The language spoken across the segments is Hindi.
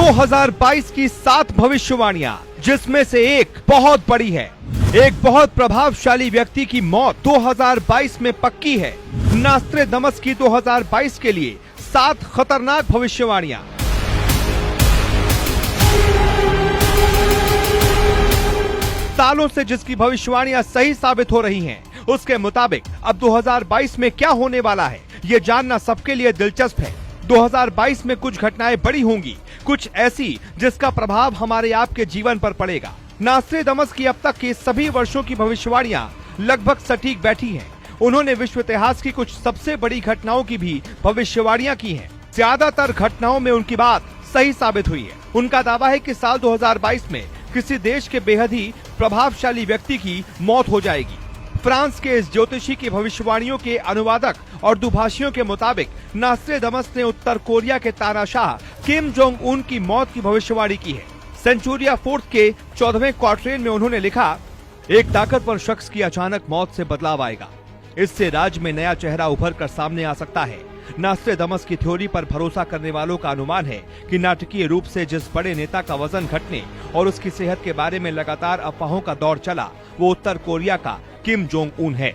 2022 की 7 भविष्यवाणियां, जिसमें से एक बहुत बड़ी है। एक बहुत प्रभावशाली व्यक्ति की मौत 2022 में पक्की है। नास्ट्रेडमस की 2022 के लिए 7 खतरनाक भविष्यवाणियां। सालों से जिसकी भविष्यवाणियां सही साबित हो रही हैं, उसके मुताबिक अब 2022 में क्या होने वाला है, ये जानना सबके लिए दिलचस्प है। 2022 में कुछ घटनाएं बड़ी होंगी, कुछ ऐसी जिसका प्रभाव हमारे आपके जीवन पर पड़ेगा। नास्ट्रेडमस की अब तक की सभी वर्षों की भविष्यवाणियां लगभग सटीक बैठी हैं। उन्होंने विश्व इतिहास की कुछ सबसे बड़ी घटनाओं की भी भविष्यवाणियां की हैं। ज्यादातर घटनाओं में उनकी बात सही साबित हुई है। उनका दावा है कि साल 2022 में किसी देश के बेहद ही प्रभावशाली व्यक्ति की मौत हो जाएगी। फ्रांस के इस ज्योतिषी की भविष्यवाणियों के अनुवादक और दुभाषियों के मुताबिक नास्ट्रेडमस ने उत्तर कोरिया के तानाशाह किम जोंग उन की मौत की भविष्यवाणी की है। सेंचुरिया फोर्थ के 14वें क्वार्टेन में उन्होंने लिखा, एक ताकतवर शख्स की अचानक मौत से बदलाव आएगा। इससे राज्य में नया चेहरा उभर कर सामने आ सकता है। नास्ट्रेडमस की थ्योरी पर भरोसा करने वालों का अनुमान है कि नाटकीय रूप से जिस बड़े नेता का वजन घटने और उसकी सेहत के बारे में लगातार अफवाहों का दौर चला, वो उत्तर कोरिया का किम जोंग उन है।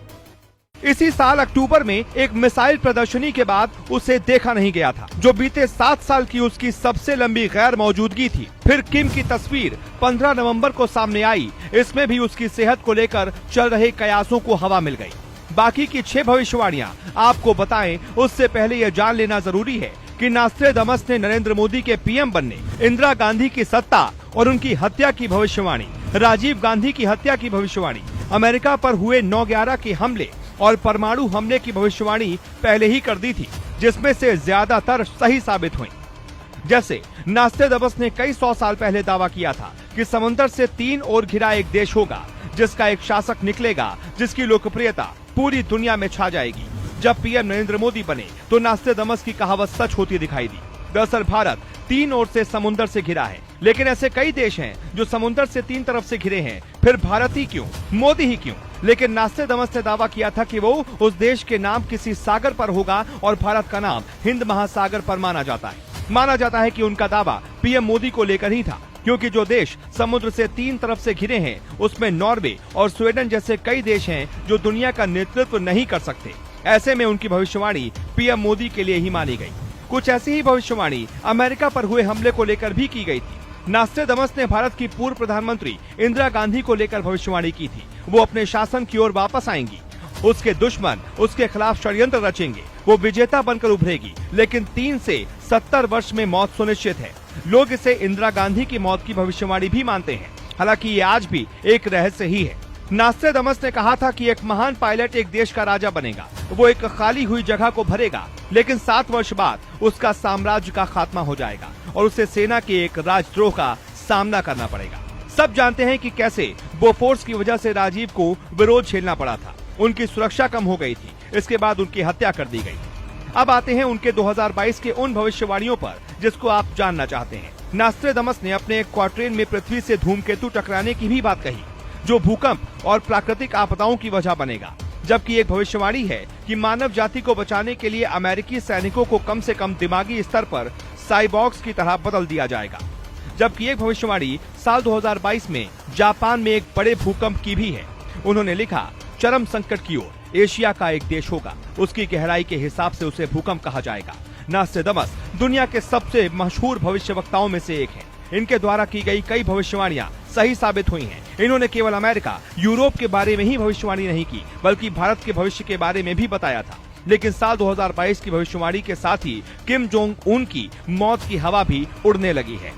इसी साल अक्टूबर में एक मिसाइल प्रदर्शनी के बाद उसे देखा नहीं गया था, जो बीते 7 साल की उसकी सबसे लंबी गैर मौजूदगी थी। फिर किम की तस्वीर 15 नवंबर को सामने आई। इसमें भी उसकी सेहत को लेकर चल रहे कयासों को हवा मिल गई। बाकी की 6 भविष्यवाणियां आपको बताएं, उससे पहले यह जान लेना जरूरी है कि नास्ट्रेडमस ने नरेंद्र मोदी के पीएम बनने, इंदिरा गांधी की सत्ता और उनकी हत्या की भविष्यवाणी, राजीव गांधी की हत्या की भविष्यवाणी, अमेरिका पर हुए 9/11 के हमले और परमाणु हमले की भविष्यवाणी पहले ही कर दी थी, जिसमें से ज्यादातर सही साबित हुई। जैसे नास्ट्रेडमस ने कई 100 साल पहले दावा किया था कि समुद्र से 3 ओर घिरा एक देश होगा, जिसका एक शासक निकलेगा जिसकी लोकप्रियता पूरी दुनिया में छा जाएगी। जब पीएम नरेंद्र मोदी बने तो नास्ट्रेडमस की कहावत सच होती दिखाई दी। दरअसल भारत 3 ओर से समुद्र से घिरा है, लेकिन ऐसे कई देश हैं जो समुद्र से 3 तरफ से घिरे हैं। फिर भारत ही क्यों, मोदी ही क्यों? लेकिन नास्ट्रेडमस ने दावा किया था कि वो उस देश के नाम किसी सागर पर होगा और भारत का नाम हिंद महासागर पर माना जाता है। माना जाता है कि उनका दावा पीएम मोदी को लेकर ही था, क्योंकि जो देश समुद्र से 3 तरफ से घिरे हैं उसमें नॉर्वे और स्वीडन जैसे कई देश हैं जो दुनिया का नेतृत्व नहीं कर सकते। ऐसे में उनकी भविष्यवाणी पीएम मोदी के लिए ही मानी गई। कुछ ऐसी ही भविष्यवाणी अमेरिका पर हुए हमले को लेकर भी की गई थी। नास्ट्रेडमस ने भारत की पूर्व प्रधानमंत्री इंदिरा गांधी को लेकर भविष्यवाणी की थी। वो अपने शासन की ओर वापस आएंगी, उसके दुश्मन उसके खिलाफ षड्यंत्र रचेंगे, वो विजेता बनकर उभरेगी, लेकिन 3 से 70 वर्ष में मौत सुनिश्चित है। लोग इसे इंदिरा गांधी की मौत की भविष्यवाणी भी मानते हैं, हालांकि ये आज भी एक रहस्य ही है। नास्ट्रेडमस ने कहा था कि एक महान पायलट एक देश का राजा बनेगा, वो एक खाली हुई जगह को भरेगा, लेकिन 7 वर्ष बाद उसका साम्राज्य का खात्मा हो जाएगा और उसे सेना के एक राजद्रोह का सामना करना पड़ेगा। सब जानते हैं कि कैसे बोफोर्स की वजह से राजीव को विरोध झेलना पड़ा था। उनकी सुरक्षा कम हो गई थी, इसके बाद उनकी हत्या कर दी गई। अब आते हैं उनके 2022 के उन भविष्यवाणियों पर जिसको आप जानना चाहते हैं। नास्ट्रेडमस ने अपने एक क्वार्टेन में पृथ्वी से धूमकेतु टकराने की भी बात कही, जो भूकंप और प्राकृतिक आपदाओं की वजह बनेगा। जबकि एक भविष्यवाणी है कि मानव जाति को बचाने के लिए अमेरिकी सैनिकों को कम से कम दिमागी स्तर पर साइबॉर्ग्स की तरह बदल दिया जाएगा। जबकि एक भविष्यवाणी साल 2022 में जापान में एक बड़े भूकंप की भी है। उन्होंने लिखा, चरम संकट की ओर एशिया का एक देश होगा, उसकी गहराई के हिसाब से उसे भूकंप कहा जाएगा। नास्ट्रेडमस दुनिया के सबसे मशहूर भविष्यवक्ताओं में से एक है। इनके द्वारा की गई कई भविष्यवाणियां सही साबित हुई हैं। इन्होंने केवल अमेरिका, यूरोप के बारे में ही भविष्यवाणी नहीं की, बल्कि भारत के भविष्य के बारे में भी बताया था। लेकिन साल 2022 की भविष्यवाणी के साथ ही किम जोंग उन की मौत की हवा भी उड़ने लगी है।